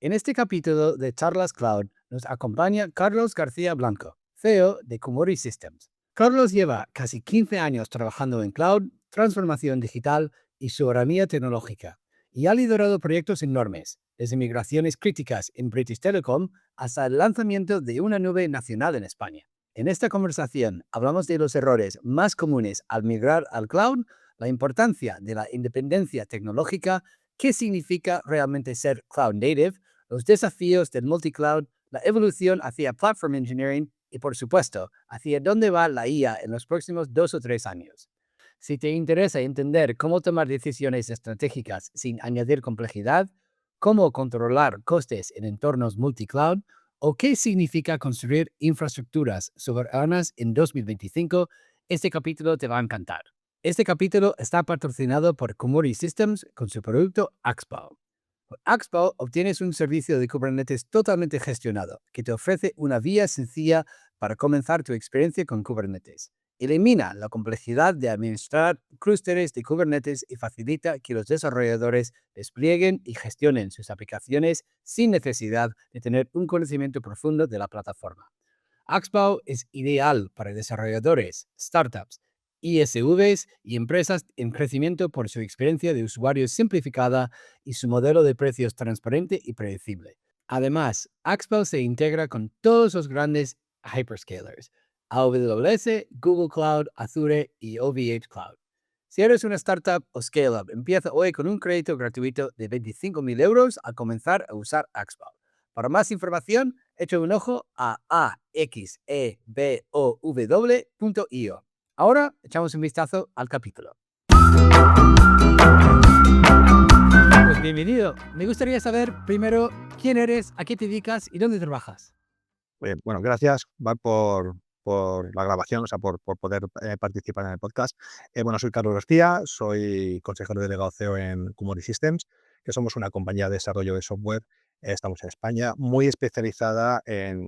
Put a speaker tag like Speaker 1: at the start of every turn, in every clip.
Speaker 1: En este capítulo de Charlas Cloud nos acompaña Carlos García Blanco, CEO de Kumori Systems. Carlos lleva casi 15 años trabajando en cloud, transformación digital y soberanía tecnológica, y ha liderado proyectos enormes, desde migraciones críticas en British Telecom hasta el lanzamiento de una nube nacional en España. En esta conversación hablamos de los errores más comunes al migrar al cloud, la importancia de la independencia tecnológica, qué significa realmente ser cloud native, los desafíos del multicloud, la evolución hacia platform engineering y, por supuesto, hacia dónde va la IA en los próximos 2 o 3 años. Si te interesa entender cómo tomar decisiones estratégicas sin añadir complejidad, cómo controlar costes en entornos multicloud o qué significa construir infraestructuras soberanas en 2025, este capítulo te va a encantar. Este capítulo está patrocinado por Kumori Systems con su producto Axpo. Con Axpo obtienes un servicio de Kubernetes totalmente gestionado que te ofrece una vía sencilla para comenzar tu experiencia con Kubernetes. Elimina la complejidad de administrar clústeres de Kubernetes y facilita que los desarrolladores desplieguen y gestionen sus aplicaciones sin necesidad de tener un conocimiento profundo de la plataforma. Axpo es ideal para desarrolladores, startups, ISVs y empresas en crecimiento por su experiencia de usuario simplificada y su modelo de precios transparente y predecible. Además, Axpo se integra con todos los grandes hyperscalers, AWS, Google Cloud, Azure y OVH Cloud. Si eres una startup o scale-up, empieza hoy con un crédito gratuito de 25.000 euros al comenzar a usar Axpo. Para más información, echa un ojo a axebow.io. Ahora echamos un vistazo al capítulo. Pues bienvenido. Me gustaría saber primero quién eres, a qué te dedicas y dónde trabajas.
Speaker 2: Bueno, gracias, Val, por la grabación, o sea, por poder participar en el podcast. Bueno, soy Carlos García, soy consejero delegado CEO en Kumori Systems, que somos una compañía de desarrollo de software. Estamos en España, muy especializada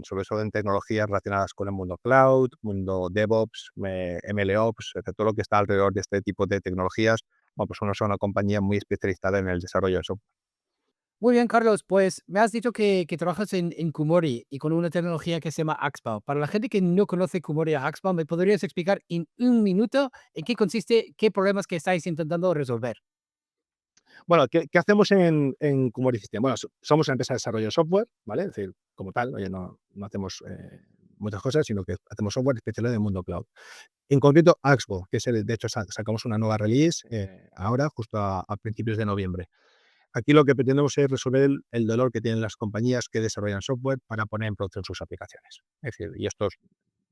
Speaker 2: sobre todo en tecnologías relacionadas con el mundo cloud, mundo DevOps, MLOps, todo lo que está alrededor de este tipo de tecnologías. Bueno, pues somos una compañía muy especializada en el desarrollo de software.
Speaker 1: Muy bien, Carlos, pues me has dicho que trabajas en Kumori y con una tecnología que se llama Axpo. Para la gente que no conoce Kumori o Axpo, ¿me podrías explicar en un minuto en qué consiste, qué problemas que estáis intentando resolver?
Speaker 2: Bueno, ¿qué hacemos en Kumori System? Bueno, somos una empresa de desarrollo de software, ¿vale? Es decir, como tal, oye, no hacemos muchas cosas, sino que hacemos software especializado en el mundo cloud. En concreto, Axpo, que de hecho sacamos una nueva release ahora, justo a principios de noviembre. Aquí lo que pretendemos es resolver el dolor que tienen las compañías que desarrollan software para poner en producción sus aplicaciones. Es decir, y esto es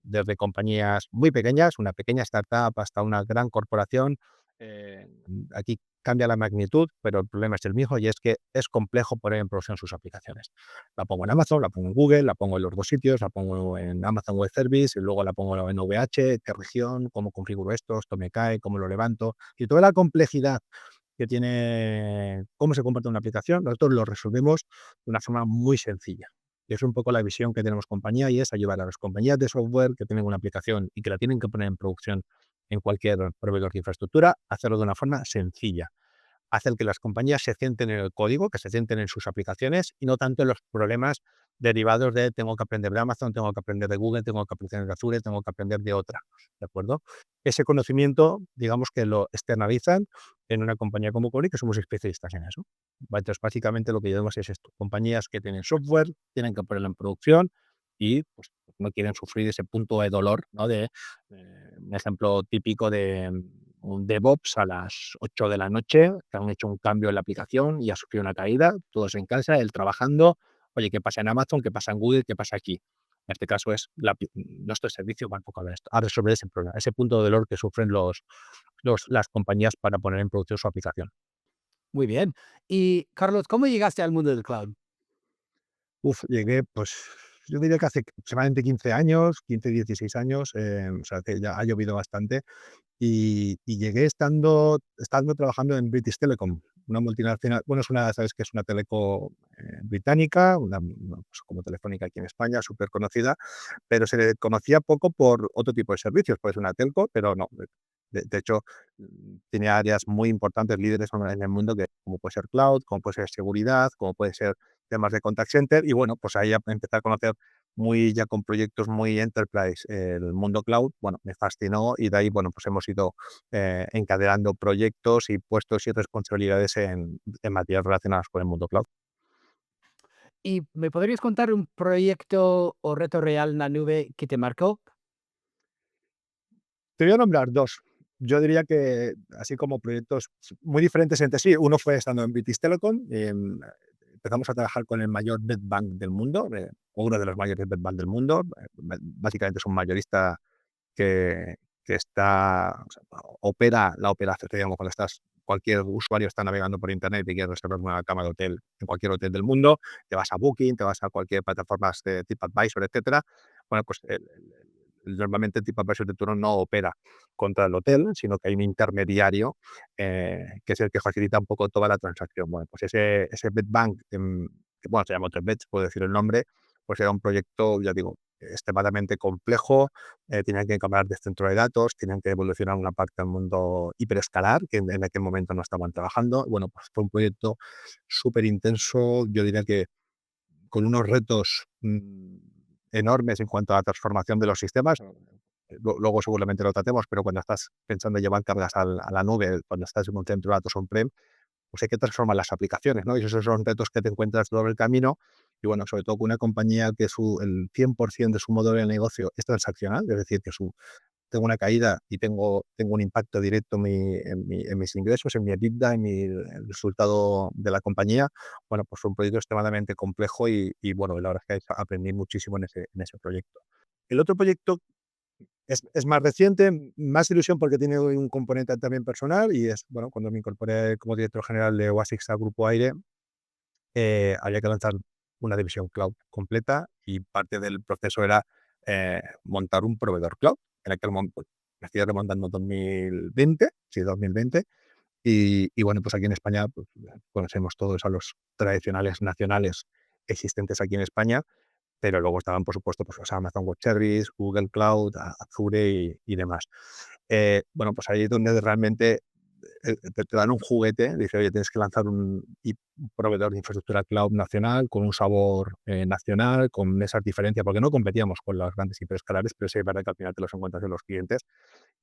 Speaker 2: desde compañías muy pequeñas, una pequeña startup, hasta una gran corporación. eh, Aquí cambia la magnitud, pero el problema es el mismo y es que es complejo poner en producción sus aplicaciones. La pongo en Amazon, la pongo en Google, la pongo en los dos sitios, la pongo en Amazon Web Service y luego la pongo en OVH, qué región, cómo configuro esto me cae, cómo lo levanto. Y toda la complejidad que tiene cómo se comparte una aplicación, nosotros lo resolvemos de una forma muy sencilla. Y es un poco la visión que tenemos compañía y es ayudar a las compañías de software que tienen una aplicación y que la tienen que poner en producción en cualquier proveedor de infraestructura, hacerlo de una forma sencilla. Hacer que las compañías se centren en el código, que se centren en sus aplicaciones y no tanto en los problemas derivados de tengo que aprender de Amazon, tengo que aprender de Google, tengo que aprender de Azure, tengo que aprender de otra. ¿De acuerdo? Ese conocimiento, digamos que lo externalizan en una compañía como Cori, que somos especialistas en eso. ¿Vale? Entonces, básicamente lo que llevamos es esto. Compañías que tienen software, tienen que ponerlo en producción y pues, no quieren sufrir ese punto de dolor, ¿no? Un ejemplo típico de un DevOps a las 8 de la noche, que han hecho un cambio en la aplicación y ha sufrido una caída, todos en casa, él trabajando. Oye, ¿qué pasa en Amazon? ¿Qué pasa en Google? ¿Qué pasa aquí? En este caso es nuestro servicio va enfocado a resolver ese problema, ese punto de dolor que sufren las compañías para poner en producción su aplicación.
Speaker 1: Muy bien. Y Carlos, ¿cómo llegaste al mundo del cloud?
Speaker 2: Llegué, pues, yo diría que hace aproximadamente 15 años, 15, 16 años, o sea, que ya ha llovido bastante, y llegué estando trabajando en British Telecom, una multinacional, bueno, sabes que es una teleco británica, pues, como Telefónica aquí en España, súper conocida, pero se le conocía poco por otro tipo de servicios, pues una telco, pero no. De hecho, tiene áreas muy importantes, líderes en el mundo, como puede ser cloud, como puede ser seguridad, como puede ser temas de contact center y bueno, pues ahí empecé a conocer muy ya con proyectos muy enterprise el mundo cloud, bueno, me fascinó y de ahí, bueno, pues hemos ido encadenando proyectos y puestos y responsabilidades en materias relacionadas con el mundo cloud.
Speaker 1: ¿Y me podrías contar un proyecto o reto real en la nube que te marcó?
Speaker 2: Te voy a nombrar 2. Yo diría que, así como proyectos muy diferentes entre sí, uno fue estando en British Telecom, empezamos a trabajar con el mayor bed bank del mundo, o uno de los mayores bed bank del mundo. Básicamente es un mayorista que está, o sea, opera la operación, digamos, cuando cualquier usuario está navegando por internet y quiere reservar una cama de hotel en cualquier hotel del mundo, te vas a Booking, te vas a cualquier plataforma de TripAdvisor, etcétera. Bueno, pues normalmente TripAdvisor de turno no opera contra el hotel, sino que hay un intermediario que es el que facilita un poco toda la transacción. Bueno, pues ese Bedbank, que bueno, se llama Beds, puedo decir el nombre, pues era un proyecto, ya digo, extremadamente complejo, tenían que cambiar de centro de datos, tenían que evolucionar una parte del mundo hiperescalar, que en aquel momento no estaban trabajando. Bueno, pues fue un proyecto súper intenso, yo diría que con unos retos enormes en cuanto a la transformación de los sistemas. Luego seguramente lo tratemos, pero cuando estás pensando en llevar cargas a la nube, cuando estás en un centro de datos on-prem, pues hay que transformar las aplicaciones, ¿no? Y esos son retos que te encuentras todo el camino. Y bueno, sobre todo con una compañía que el 100% de su modelo de negocio es transaccional, es decir, que tengo una caída y tengo un impacto directo en mis ingresos, en mi EBITDA, el resultado de la compañía. Bueno, pues fue un proyecto extremadamente complejo y bueno, la verdad es que aprendí muchísimo en ese proyecto. El otro proyecto es más reciente, más ilusión porque tiene un componente también personal y es, bueno, cuando me incorporé como director general de Oasis a Grupo Aire, había que lanzar una división cloud completa y parte del proceso era montar un proveedor cloud. En aquel momento, pues, me estoy remontando 2020, sí, 2020, y bueno, pues aquí en España pues, conocemos todos a los tradicionales nacionales existentes aquí en España, pero luego estaban, por supuesto, pues, los Amazon Web Service, Google Cloud, Azure y demás. Bueno, pues ahí es donde realmente te dan un juguete, dice, oye, tienes que lanzar un proveedor de infraestructura cloud nacional, con un sabor nacional, con esas diferencias, porque no competíamos con las grandes hiperescalares, pero sí es verdad que al final te los encuentras en los clientes.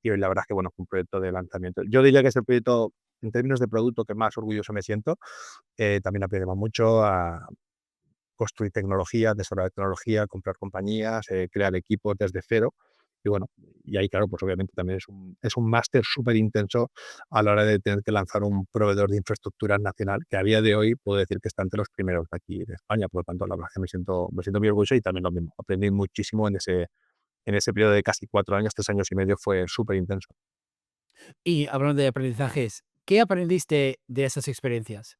Speaker 2: Y hoy la verdad es que, bueno, fue un proyecto de lanzamiento. Yo diría que es el proyecto, en términos de producto, que más orgulloso me siento. También aprendemos mucho a construir tecnología, desarrollar tecnología, comprar compañías, crear equipos desde cero. Y bueno, y ahí, claro, pues obviamente también es un máster súper intenso a la hora de tener que lanzar un proveedor de infraestructura nacional, que a día de hoy puedo decir que está entre los primeros de aquí de España. Por lo tanto, la verdad es que me siento muy orgulloso y también lo mismo. Aprendí muchísimo en ese periodo de casi 4 años, 3 años y medio, fue súper intenso.
Speaker 1: Y hablando de aprendizajes, ¿qué aprendiste de esas experiencias?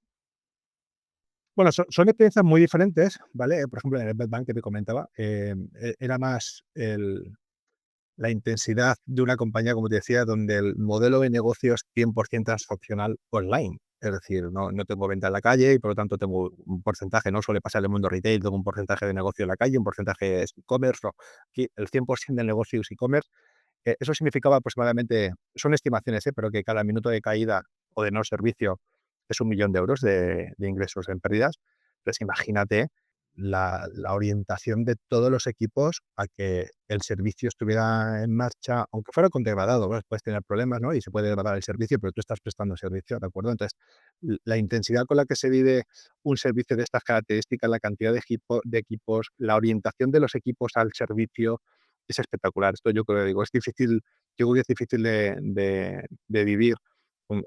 Speaker 2: Bueno, son experiencias muy diferentes, ¿vale? Por ejemplo, en el Bank que te comentaba, era más la intensidad de una compañía, como te decía, donde el modelo de negocio es 100% transaccional online. Es decir, no tengo venta en la calle y por lo tanto tengo un porcentaje, no suele pasar en el mundo retail, tengo un porcentaje de negocio en la calle, un porcentaje es e-commerce, no. Aquí el 100% del negocio es e-commerce. Eso significaba aproximadamente, son estimaciones, pero que cada minuto de caída o de no servicio es 1.000.000 euros de ingresos en pérdidas. Entonces, imagínate la orientación de todos los equipos a que el servicio estuviera en marcha, aunque fuera con degradado, ¿no? Puedes tener problemas, ¿no? Y se puede degradar el servicio, pero tú estás prestando servicio, ¿de acuerdo? Entonces, la intensidad con la que se vive un servicio de estas características, la cantidad de equipos, la orientación de los equipos al servicio, es espectacular. Esto yo creo, digo, es difícil, yo creo que es difícil de vivir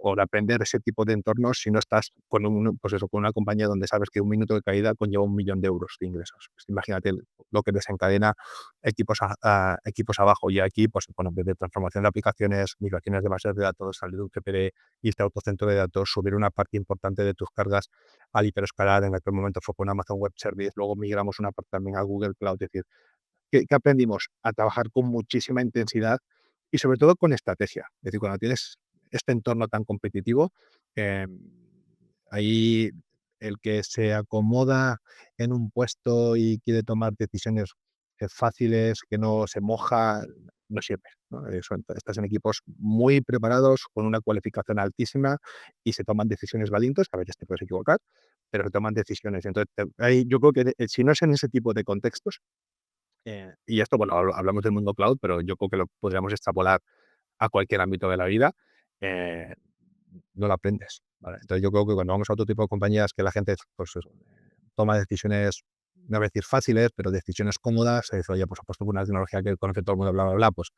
Speaker 2: o de aprender ese tipo de entornos si no estás pues eso, con una compañía donde sabes que un minuto de caída conlleva 1.000.000 de euros de ingresos. Pues imagínate lo que desencadena equipos abajo. Y aquí, pues bueno, desde transformación de aplicaciones, migraciones de bases de datos, salir de un CPD, irte a otro centro de datos, subir una parte importante de tus cargas al hiperescalar. En aquel momento fue con Amazon Web Service, luego migramos una parte también a Google Cloud. Es decir, ¿qué aprendimos? A trabajar con muchísima intensidad y sobre todo con estrategia. Es decir, cuando tienes este entorno tan competitivo, em, ahí el que se acomoda en un puesto y quiere tomar decisiones fáciles, que no se moja, no sirve, ¿no? Estás en equipos muy preparados, con una cualificación altísima y se toman decisiones valientes, a veces te puedes equivocar, pero se toman decisiones. Entonces, yo creo que si no es en ese tipo de contextos, y esto, bueno, hablamos del mundo cloud, pero yo creo que lo podríamos extrapolar a cualquier ámbito de la vida, eh, no lo aprendes, ¿vale? Entonces, yo creo que cuando vamos a otro tipo de compañías que la gente, pues eso, toma decisiones, no voy a decir fáciles, pero decisiones cómodas, se dice: "Oye, pues apuesto por una tecnología que conoce todo el mundo, bla, bla, bla", pues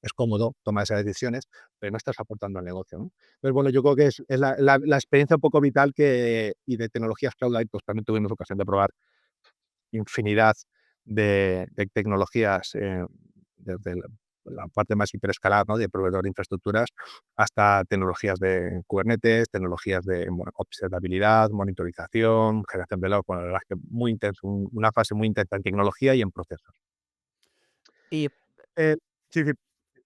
Speaker 2: es cómodo tomar esas decisiones, pero no estás aportando al negocio, ¿no? Entonces, bueno, yo creo que es la experiencia un poco vital y de tecnologías cloud, ahí, pues también tuvimos ocasión de probar infinidad de tecnologías, desde la parte más hiperescalar, ¿no? De proveedor de infraestructuras, hasta tecnologías de Kubernetes, tecnologías de observabilidad, monitorización, generación de logs. Bueno, la verdad es que muy intenso, una fase muy intensa en tecnología y en procesos.
Speaker 1: Y
Speaker 2: Eh, sí, sí,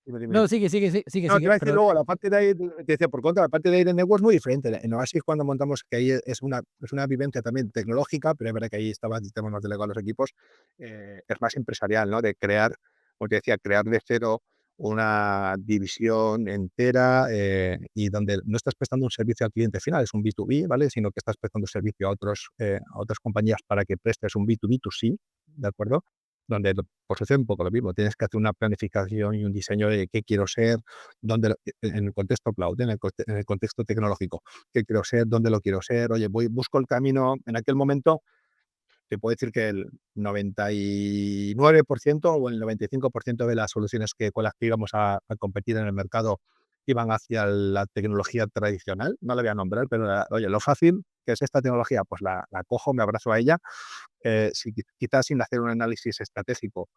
Speaker 2: dime, dime,
Speaker 1: no,
Speaker 2: dime.
Speaker 1: sigue, sigue, sigue,
Speaker 2: No, te
Speaker 1: sigue,
Speaker 2: iba a decir
Speaker 1: perdón.
Speaker 2: luego, la parte de ahí, te decía, por contra, la parte de ahí de network es muy diferente. En Oasis, cuando montamos, que ahí es una vivencia también tecnológica, pero es verdad que ahí estaba el sistema más delegado a los equipos, es más empresarial, ¿no? De crear, como te decía, crear de cero una división entera, y donde no estás prestando un servicio al cliente final, es un B2B, ¿vale? Sino que estás prestando servicio a otras compañías para que prestes un B2B2C, ¿de acuerdo? Donde pues sucede un poco lo mismo, tienes que hacer una planificación y un diseño de qué quiero ser, en el contexto cloud, en el contexto tecnológico, qué quiero ser, dónde lo quiero ser, oye, busco el camino. En aquel momento te puedo decir que el 99% o el 95% de las soluciones con las que íbamos a competir en el mercado iban hacia la tecnología tradicional, no la voy a nombrar, pero oye, lo fácil que es esta tecnología, pues la cojo, me abrazo a ella, quizás sin hacer un análisis estratégico.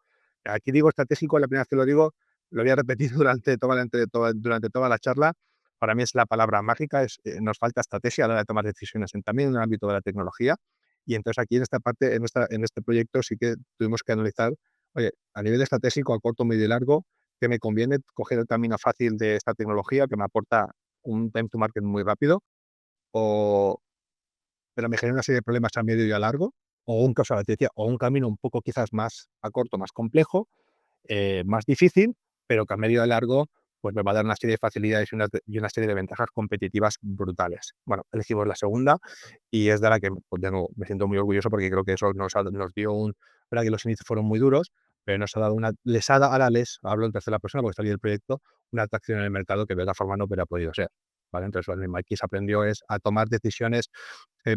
Speaker 2: Aquí digo estratégico, la primera vez que lo digo, lo voy a repetir durante toda la charla. Para mí es la palabra mágica, nos falta estrategia a la hora de tomar decisiones también en el ámbito de la tecnología. Y entonces aquí en esta parte, en este proyecto sí que tuvimos que analizar, oye, a nivel estratégico, a corto, medio y largo, ¿qué me conviene coger el camino fácil de esta tecnología que me aporta un time to market muy rápido? O, pero me genera una serie de problemas a medio y a largo, o un camino un poco quizás más a corto, más complejo, más difícil, pero que a medio y a largo pues me va a dar una serie de facilidades y una serie de ventajas competitivas brutales. Bueno, elegimos la segunda y es de la que, pues, de nuevo, me siento muy orgulloso porque creo que eso nos dio verdad que los inicios fueron muy duros, pero nos ha dado les ha dado, ahora hablo en tercera persona porque salí del proyecto, una atracción en el mercado que de otra forma no hubiera podido ser. ¿Vale? Entonces, lo que aquí se aprendió es a tomar decisiones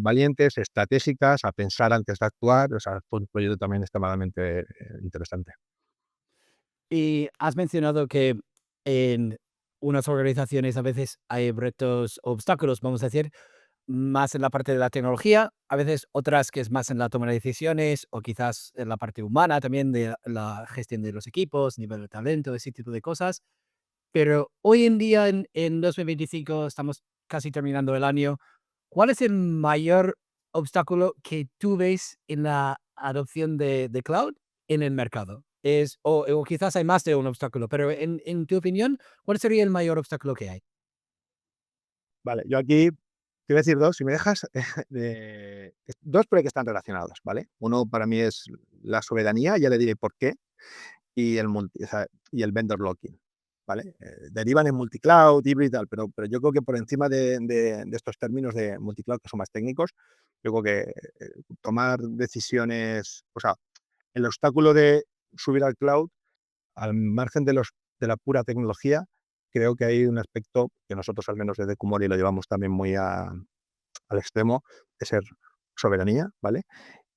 Speaker 2: valientes, estratégicas, a pensar antes de actuar. O sea, fue un proyecto también extremadamente interesante.
Speaker 1: Y has mencionado que en unas organizaciones a veces hay retos, obstáculos, vamos a decir, más en la parte de la tecnología, a veces otras que es más en la toma de decisiones o quizás en la parte humana también de la gestión de los equipos, nivel de talento, ese tipo de cosas. Pero hoy en día, en 2025, estamos casi terminando el año. ¿Cuál es el mayor obstáculo que tú ves en la adopción de cloud en el mercado? O quizás hay más de un obstáculo, pero en tu opinión, ¿cuál sería el mayor obstáculo que hay?
Speaker 2: Vale, yo aquí te voy a decir dos, si me dejas, dos, pero que están relacionados, ¿vale? Uno para mí es la soberanía, ya le diré por qué, o sea, y el vendor locking, ¿vale? Derivan en multicloud, híbrido y tal, pero yo creo que por encima de estos términos de multicloud que son más técnicos, yo creo que tomar decisiones, o sea, el obstáculo de subir al cloud, al margen de la pura tecnología, creo que hay un aspecto que nosotros, al menos desde Kumori, lo llevamos también muy al extremo, de ser soberanía, ¿vale?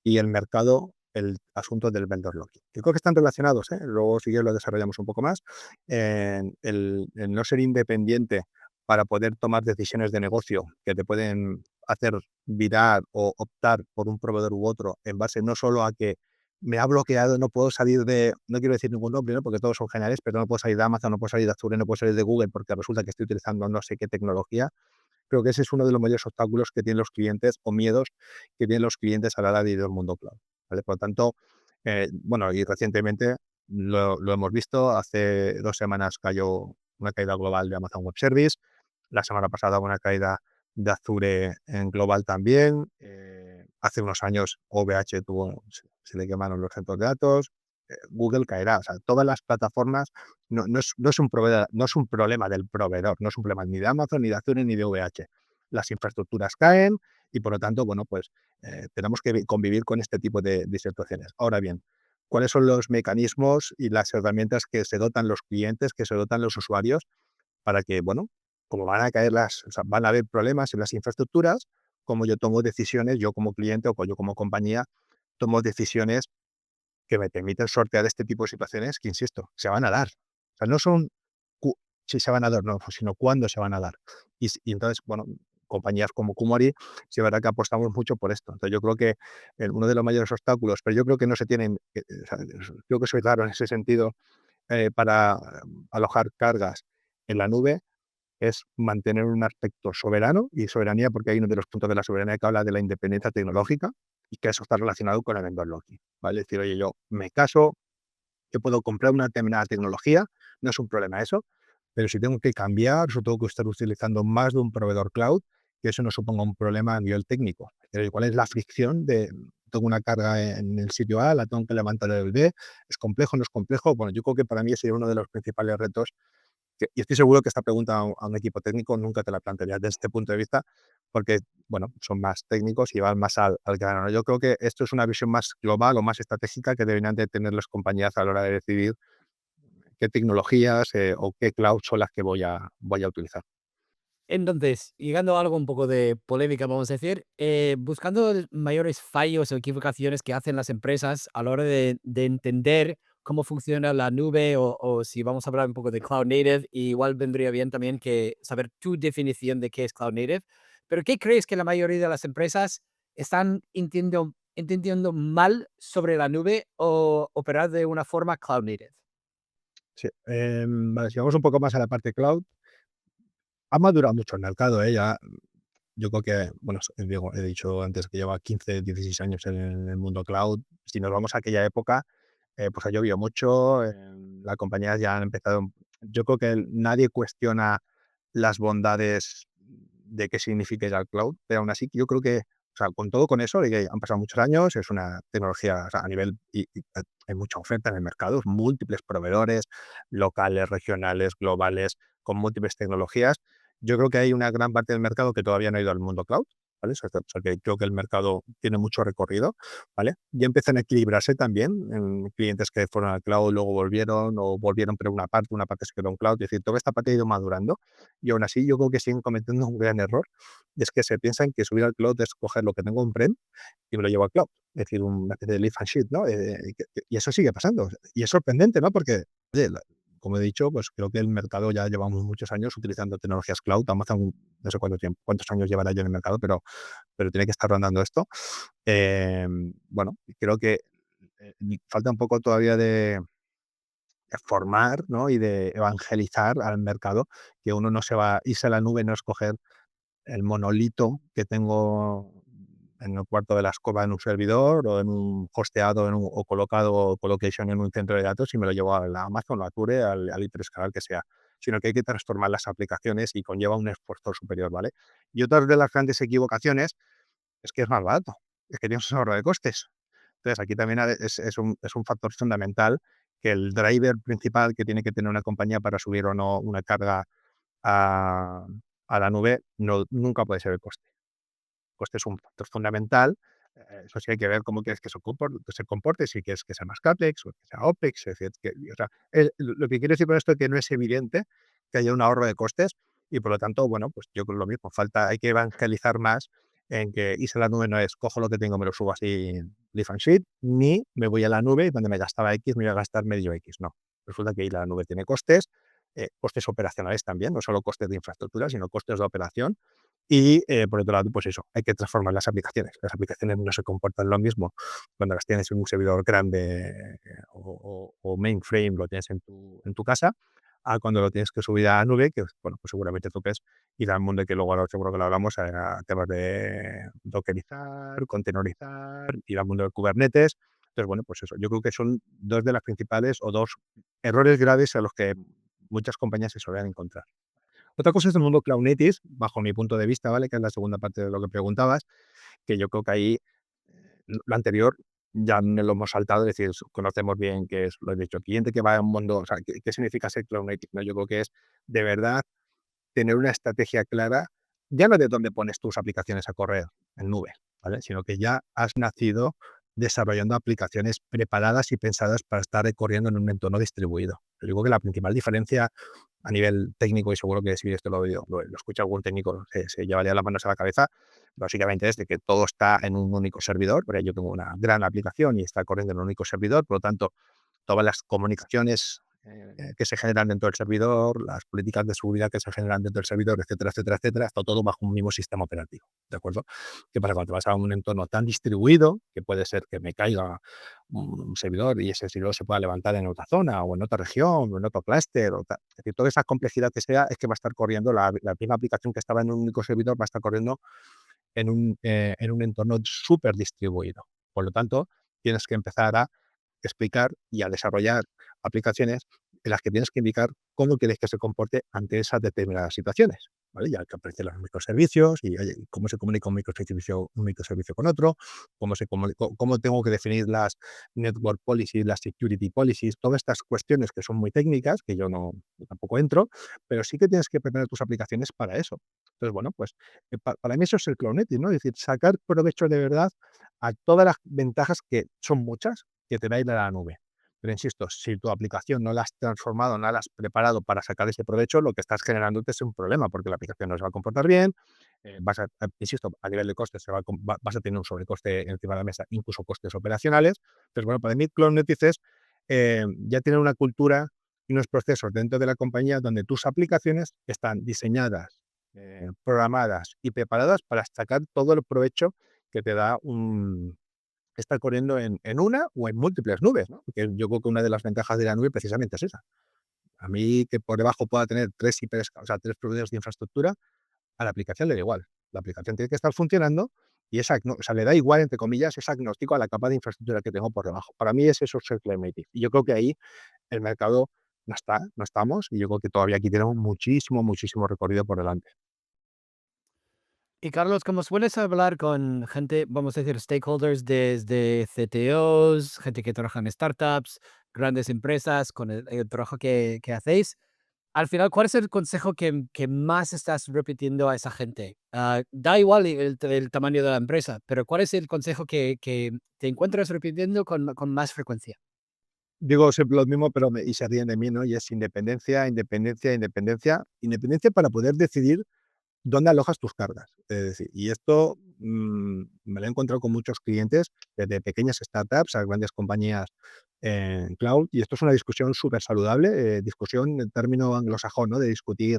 Speaker 2: Y el mercado, el asunto del vendor locking. Yo creo que están relacionados, ¿eh? Luego, si quieres, lo desarrollamos un poco más. El no ser independiente para poder tomar decisiones de negocio que te pueden hacer virar o optar por un proveedor u otro en base no solo a que me ha bloqueado, no puedo salir no quiero decir ningún nombre, ¿no? Porque todos son generales, pero no puedo salir de Amazon, no puedo salir de Azure, no puedo salir de Google porque resulta que estoy utilizando no sé qué tecnología. Creo que ese es uno de los mayores obstáculos que tienen los clientes o miedos que tienen los clientes a la hora de ir al mundo cloud, ¿vale? Por lo tanto, bueno, y recientemente lo hemos visto, hace 2 semanas cayó una caída global de Amazon Web Service, la semana pasada una caída de Azure en global también, hace unos años OVH se le quemaron los centros de datos, Google caerá. O sea, todas las plataformas no es un problema del proveedor, no es un problema ni de Amazon, ni de Azure, ni de VH. Las infraestructuras caen y, por lo tanto, bueno, pues tenemos que convivir con este tipo de situaciones. Ahora bien, ¿cuáles son los mecanismos y las herramientas que se dotan los clientes, que se dotan los usuarios para que, bueno, como van a caer o sea, van a haber problemas en las infraestructuras, como yo tomo decisiones, yo como cliente o yo como compañía, tomo decisiones que me permiten sortear este tipo de situaciones que, insisto, se van a dar. O sea, no son cu si se van a dar, no, sino cuándo se van a dar. Y entonces, bueno, compañías como Kumori, sí es verdad que apostamos mucho por esto. Entonces, yo creo que uno de los mayores obstáculos, pero yo creo que no se tienen, o sea, creo que soy raro en ese sentido, para alojar cargas en la nube, es mantener un aspecto soberano y soberanía, porque hay uno de los puntos de la soberanía que habla de la independencia tecnológica y que eso está relacionado con el vendor locking, ¿vale? Es decir, oye, yo me caso, yo puedo comprar una determinada tecnología, no es un problema eso, pero si tengo que cambiar, o tengo que estar utilizando más de un proveedor cloud, que eso no suponga un problema a nivel técnico. ¿Cuál es la fricción de tengo una carga en el sitio A, la tengo que levantar en el B? ¿Es complejo, no es complejo? Bueno, yo creo que para mí ese sería uno de los principales retos y estoy seguro que esta pregunta a un equipo técnico nunca te la plantearías desde este punto de vista, porque, bueno, son más técnicos y van más al grano, ¿no? Yo creo que esto es una visión más global o más estratégica que deberían de tener las compañías a la hora de decidir qué tecnologías o qué cloud son las que voy a utilizar.
Speaker 1: Entonces, llegando a algo un poco de polémica, vamos a decir, buscando mayores fallos o equivocaciones que hacen las empresas a la hora de entender cómo funciona la nube o si vamos a hablar un poco de cloud native, igual vendría bien también que saber tu definición de qué es cloud native. Pero ¿qué crees que la mayoría de las empresas están entendiendo mal sobre la nube o operar de una forma cloud native?
Speaker 2: Sí, vale, si vamos un poco más a la parte cloud, ha madurado mucho el mercado, ¿eh? Ya, yo creo que, bueno, digo, he dicho antes que lleva 15, 16 años en el mundo cloud. Si nos vamos a aquella época, pues ha llovido mucho, las compañías ya han empezado. Yo creo que nadie cuestiona las bondades de qué significa ir al cloud, pero aún así yo creo que, o sea, con todo con eso, de que han pasado muchos años, es una tecnología, o sea, a nivel, hay mucha oferta en el mercado, múltiples proveedores, locales, regionales, globales, con múltiples tecnologías. Yo creo que hay una gran parte del mercado que todavía no ha ido al mundo cloud, ¿vale? O sea, que creo que el mercado tiene mucho recorrido, ¿vale? Ya empiezan a equilibrarse también en clientes que fueron al cloud, luego volvieron o volvieron, pero una parte se quedó en cloud. Es decir, toda esta parte ha ido madurando y aún así yo creo que siguen cometiendo un gran error. Y es que se piensan que subir al cloud es coger lo que tengo on-prem y me lo llevo al cloud. Es decir, una especie de lift and shift, ¿no? Y eso sigue pasando. Y es sorprendente, ¿no? Porque, oye, como he dicho, pues creo que el mercado ya llevamos muchos años utilizando tecnologías cloud. Amazon, no sé cuántos años llevará ya en el mercado, pero tiene que estar rondando esto. Bueno, creo que falta un poco todavía de formar, ¿no? Y de evangelizar al mercado, que uno no se va a irse a la nube, no escoger el monolito que tengo en el cuarto de la escoba en un servidor o en un hosteado o colocado o colocation en un centro de datos y me lo llevo a la Amazon, o a Azure, al hiperescalar que sea, sino que hay que transformar las aplicaciones y conlleva un esfuerzo superior, ¿vale? Y otra de las grandes equivocaciones es que es más barato, es que tienes un ahorro de costes. Entonces, aquí también es un factor fundamental que el driver principal que tiene que tener una compañía para subir o no una carga a la nube nunca puede ser el coste. El coste es un factor fundamental, eso sí hay que ver cómo quieres que se comporte, si quieres que sea más CAPEX o que sea OPEX, es decir, o sea, lo que quiero decir con esto es que no es evidente que haya un ahorro de costes y por lo tanto, bueno, pues yo creo lo mismo, hay que evangelizar más en que irse a la nube no es cojo lo que tengo, me lo subo así lift and shift, ni me voy a la nube y donde me gastaba X me voy a gastar medio X, no. Resulta que ir a la nube tiene costes, costes operacionales también, no solo costes de infraestructura, sino costes de operación. Y por otro lado, pues eso, hay que transformar las aplicaciones. Las aplicaciones no se comportan lo mismo cuando las tienes en un servidor grande o mainframe, lo tienes en tu casa, a cuando lo tienes que subir a la nube, que bueno, pues seguramente toques ir al mundo que luego ahora seguro que lo hablamos, a temas de dockerizar, containerizar, ir al mundo de Kubernetes. Entonces, bueno, pues eso, yo creo que son dos de las principales o dos errores graves a los que muchas compañías se suelen encontrar. Otra cosa es el mundo cloud native, bajo mi punto de vista, ¿vale? Que es la segunda parte de lo que preguntabas, que yo creo que ahí lo anterior ya no lo hemos saltado, es decir, conocemos bien qué es, lo he dicho, cliente que va a un mundo, o sea, qué significa ser cloud native, ¿no? Yo creo que es de verdad tener una estrategia clara, ya no de dónde pones tus aplicaciones a correr en nube, ¿vale? Sino que ya has nacido desarrollando aplicaciones preparadas y pensadas para estar corriendo en un entorno distribuido. Yo digo que la principal diferencia a nivel técnico, y seguro que si esto lo escucha algún técnico, se llevaría las manos a la cabeza, básicamente es de que todo está en un único servidor, porque yo tengo una gran aplicación y está corriendo en un único servidor, por lo tanto, todas las comunicaciones que se generan dentro del servidor, las políticas de seguridad que se generan dentro del servidor, etcétera, etcétera, etcétera, está todo bajo un mismo sistema operativo, ¿de acuerdo? ¿Qué pasa? Cuando te vas a un entorno tan distribuido, que puede ser que me caiga un servidor y ese servidor se pueda levantar en otra zona o en otra región o en otro clúster, es decir, toda esa complejidad que sea, es que va a estar corriendo la misma aplicación que estaba en un único servidor, va a estar corriendo en un entorno súper distribuido. Por lo tanto, tienes que empezar a explicar y a desarrollar aplicaciones en las que tienes que indicar cómo quieres que se comporte ante esas determinadas situaciones, ¿vale? Ya que aparecen los microservicios y oye, cómo se comunica un microservicio con otro, cómo tengo que definir las network policies, las security policies, todas estas cuestiones que son muy técnicas, que yo tampoco entro, pero sí que tienes que preparar tus aplicaciones para eso. Entonces, bueno, pues para mí eso es el cloud native, ¿no? Es decir, sacar provecho de verdad a todas las ventajas, que son muchas, que te va a ir a la nube. Pero insisto, si tu aplicación no la has transformado, no la has preparado para sacar ese provecho, lo que estás generándote es un problema, porque la aplicación no se va a comportar bien, insisto, a nivel de costes vas a tener un sobrecoste encima de la mesa, incluso costes operacionales. Entonces, bueno, para mí Cloud Native es ya tener una cultura y unos procesos dentro de la compañía donde tus aplicaciones están diseñadas, programadas y preparadas para sacar todo el provecho que te da estar corriendo en una o en múltiples nubes, ¿no? Porque yo creo que una de las ventajas de la nube precisamente es esa. A mí que por debajo pueda tener tres proveedores de infraestructura, a la aplicación le da igual. La aplicación tiene que estar funcionando y o sea, le da igual, entre comillas, es agnóstico a la capa de infraestructura que tengo por debajo. Para mí es eso ser cloud native. Y yo creo que ahí el mercado no estamos, y yo creo que todavía aquí tenemos muchísimo, muchísimo recorrido por delante.
Speaker 1: Y Carlos, como sueles hablar con gente, vamos a decir, stakeholders desde CTOs, gente que trabaja en startups, grandes empresas, con el trabajo que hacéis, al final, ¿cuál es el consejo que más estás repitiendo a esa gente? Da igual el tamaño de la empresa, pero ¿cuál es el consejo que te encuentras repitiendo con más frecuencia?
Speaker 2: Digo siempre lo mismo, pero y se ríen de mí, ¿no? Y es independencia, independencia, independencia. Independencia para poder decidir dónde alojas tus cargas. Es decir, y esto me lo he encontrado con muchos clientes, desde pequeñas startups a grandes compañías en cloud, y esto es una discusión súper saludable, discusión en término anglosajón, ¿no? De discutir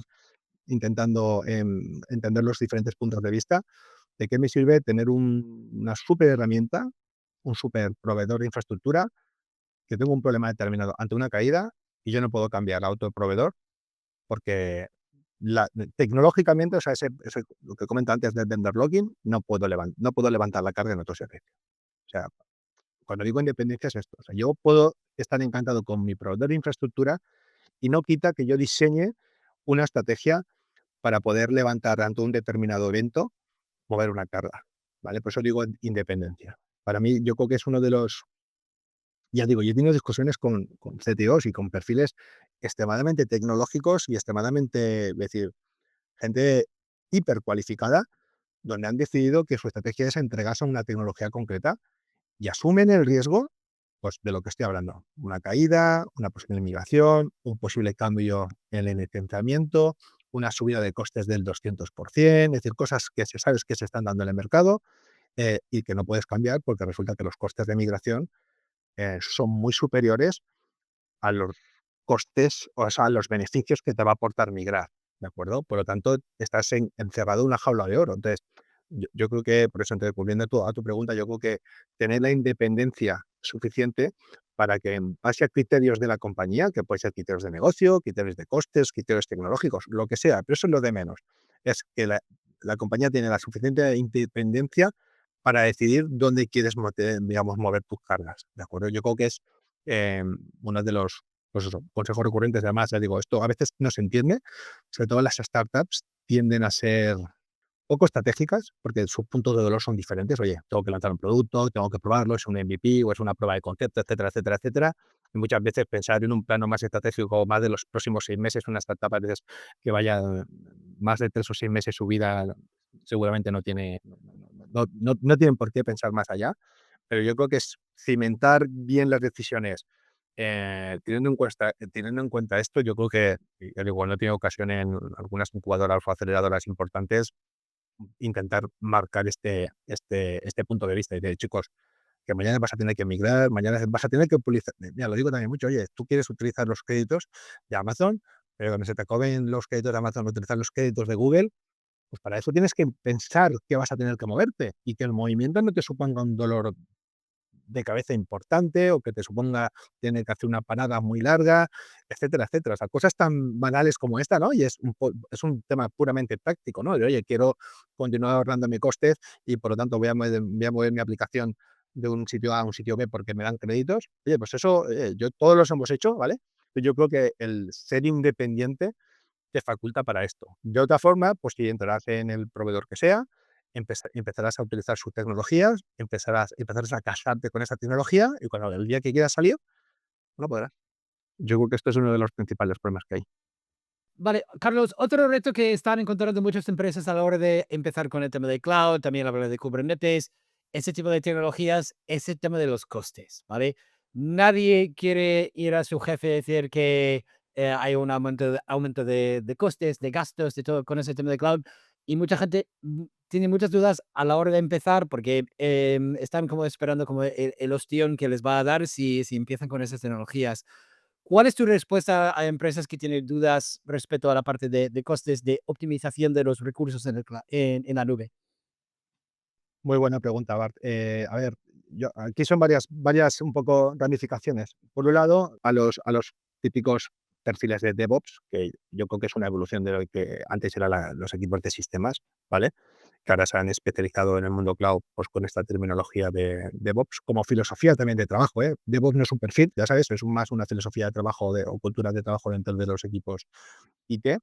Speaker 2: intentando entender los diferentes puntos de vista. ¿De qué me sirve tener una súper herramienta, un súper proveedor de infraestructura, que tengo un problema determinado ante una caída y yo no puedo cambiar a otro proveedor porque tecnológicamente, o sea, lo que comento antes del vendor logging, no puedo levantar la carga en otro servicio? O sea, cuando digo independencia es esto. O sea, yo puedo estar encantado con mi proveedor de infraestructura y no quita que yo diseñe una estrategia para poder levantar ante un determinado evento, mover una carga, ¿vale? Por eso digo independencia. Para mí, yo creo que es uno de los, ya digo, yo he tenido discusiones con CTOs y con perfiles extremadamente tecnológicos y extremadamente, es decir, gente hipercualificada, donde han decidido que su estrategia es entregarse a una tecnología concreta y asumen el riesgo, pues, de lo que estoy hablando. Una caída, una posible migración, un posible cambio en el licenciamiento, una subida de costes del 200%, es decir, cosas que sabes que se están dando en el mercado, y que no puedes cambiar porque resulta que los costes de migración son muy superiores a los costes, o sea, a los beneficios que te va a aportar migrar, ¿de acuerdo? Por lo tanto, estás encerrado en una jaula de oro. Entonces, yo creo que, por eso, entonces, volviendo a tu pregunta, yo creo que tener la independencia suficiente para que, en base a criterios de la compañía, que pueden ser criterios de negocio, criterios de costes, criterios tecnológicos, lo que sea, pero eso es lo de menos. Es que la compañía tiene la suficiente independencia para decidir dónde quieres, digamos, mover tus cargas, ¿de acuerdo? Yo creo que es uno de los, pues eso, consejos recurrentes. Además, ya digo, esto a veces no se entiende, sobre todo las startups tienden a ser poco estratégicas, porque sus puntos de dolor son diferentes. Oye, tengo que lanzar un producto, tengo que probarlo, es un MVP o es una prueba de concepto, etcétera, etcétera, etcétera. Y muchas veces pensar en un plano más estratégico, más de los próximos 6 meses, una startup a veces que vaya más de 3 o 6 meses su vida, seguramente no tienen por qué pensar más allá. Pero yo creo que es cimentar bien las decisiones, teniendo en cuenta esto. Yo creo que, y al igual no he tenido ocasión en algunas incubadoras o aceleradoras importantes, intentar marcar este punto de vista y de chicos, que mañana vas a tener que migrar, mañana vas a tener que utilizar, mira, lo digo también mucho, oye, tú quieres utilizar los créditos de Amazon, pero cuando se te acaben los créditos de Amazon, utilizar los créditos de Google, pues para eso tienes que pensar que vas a tener que moverte y que el movimiento no te suponga un dolor de cabeza importante o que te suponga tener que hacer una parada muy larga, etcétera, etcétera. O sea, cosas tan banales como esta, ¿no? Y es un tema puramente práctico, ¿no? De, oye, quiero continuar ahorrando mis costes y por lo tanto voy a mover mi aplicación de un sitio A a un sitio B porque me dan créditos. Oye, pues eso, todos los hemos hecho, ¿vale? Pero yo creo que el ser independiente te faculta para esto. De otra forma, pues si entrarás en el proveedor que sea, empezarás a utilizar sus tecnologías, empezarás a casarte con esa tecnología y cuando el día que quieras salir, no podrás. Yo creo que esto es uno de los principales problemas que hay.
Speaker 1: Vale, Carlos, otro reto que están encontrando muchas empresas a la hora de empezar con el tema de cloud, también hablar de Kubernetes, ese tipo de tecnologías, es el tema de los costes, ¿vale? Nadie quiere ir a su jefe y decir que hay un aumento de costes, de gastos, de todo con ese tema de cloud. Y mucha gente tiene muchas dudas a la hora de empezar porque están como esperando como el ostión que les va a dar si empiezan con esas tecnologías. ¿Cuál es tu respuesta a empresas que tienen dudas respecto a la parte de costes de optimización de los recursos en la nube?
Speaker 2: Muy buena pregunta, Bart. A ver, aquí son varias un poco ramificaciones. Por un lado, a los típicos perfiles de DevOps, que yo creo que es una evolución de lo que antes eran los equipos de sistemas, ¿vale? Que ahora se han especializado en el mundo cloud, pues con esta terminología de DevOps, como filosofía también de trabajo, ¿eh? DevOps no es un perfil, ya sabes, es más una filosofía de trabajo o cultura de trabajo dentro de los equipos IT,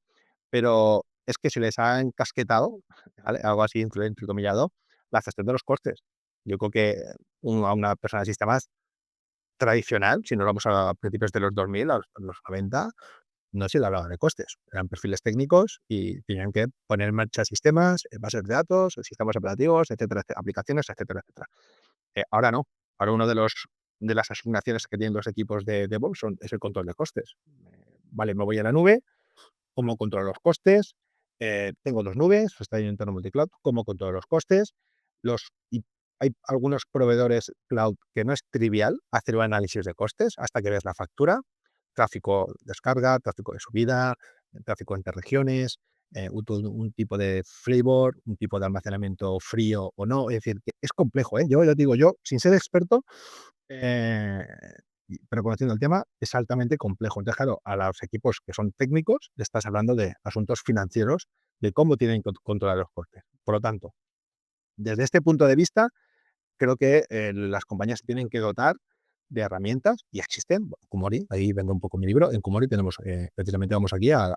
Speaker 2: pero es que se les ha encasquetado, ¿vale? Algo así entrecomillado, la gestión de los costes. Yo creo que a una persona de sistemas tradicional, si nos vamos a principios de los 2000, a los 90, no se le hablaba de costes. Eran perfiles técnicos y tenían que poner en marcha sistemas, bases de datos, sistemas operativos, etcétera, aplicaciones, etcétera, etcétera. Ahora no. Ahora de las asignaciones que tienen los equipos de DevOps es el control de costes. Vale, me voy a la nube, cómo controlo los costes, tengo 2 nubes, está en un entorno multicloud, cómo controlo los costes, y hay algunos proveedores cloud que no es trivial hacer un análisis de costes hasta que ves la factura, tráfico descarga, tráfico de subida, tráfico entre regiones, un tipo de flavor, un tipo de almacenamiento frío o no. Es decir, que es complejo, ¿eh? Yo ya digo, yo, sin ser experto, eh, pero conociendo el tema, es altamente complejo. Entonces, claro, a los equipos que son técnicos, le estás hablando de asuntos financieros, de cómo tienen que controlar los costes. Por lo tanto, desde este punto de vista, creo que las compañías tienen que dotar de herramientas, y existen. Bueno, Kumori, ahí vendo un poco mi libro. En Kumori tenemos, precisamente vamos aquí a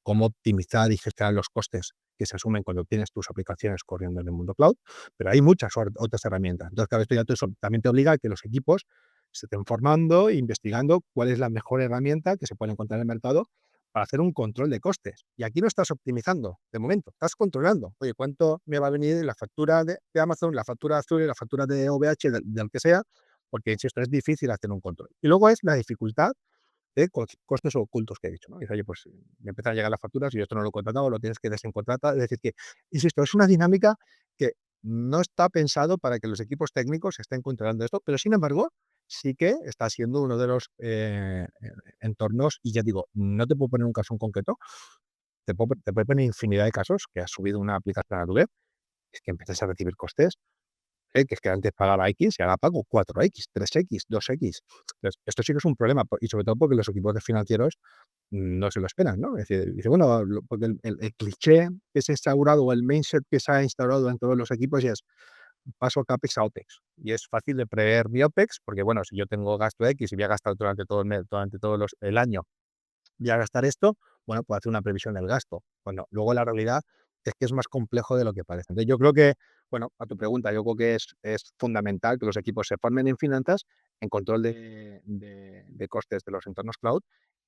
Speaker 2: cómo optimizar y gestionar los costes que se asumen cuando tienes tus aplicaciones corriendo en el mundo cloud, pero hay muchas otras herramientas. Entonces, claro, esto también te obliga a que los equipos se estén formando e investigando cuál es la mejor herramienta que se puede encontrar en el mercado para hacer un control de costes. Y aquí no estás optimizando, de momento, estás controlando. Oye, ¿cuánto me va a venir la factura de Amazon, la factura de Azure, la factura de OVH, del que sea? Porque, insisto, es difícil hacer un control. Y luego es la dificultad de costes ocultos que he dicho, ¿no? Y dice, oye, pues me empiezan a llegar las facturas y yo esto no lo he contratado, lo tienes que desencontratar. Es decir, que, insisto, es una dinámica que no está pensado para que los equipos técnicos estén controlando esto, pero sin embargo, sí que está siendo uno de los entornos, y ya digo, no te puedo poner un caso en concreto, te puedo poner infinidad de casos que has subido una aplicación a la web, es que empiezas a recibir costes, que es que antes pagaba X y ahora pago 4X, 3X, 2X. Entonces, esto sí que es un problema, y sobre todo porque los equipos de financieros no se lo esperan, ¿no? Es decir, dice, bueno, porque el cliché que se ha instaurado o el mindset que se ha instaurado en todos los equipos ya es paso CAPEX a OPEX. Y es fácil de prever mi OPEX, porque bueno, si yo tengo gasto X y voy a gastar durante todo el mes, durante el año, voy a gastar esto, bueno, puedo hacer una previsión del gasto. Bueno, luego la realidad es que es más complejo de lo que parece. Entonces, yo creo que, bueno, a tu pregunta, yo creo que es fundamental que los equipos se formen en finanzas, en control de costes de los entornos cloud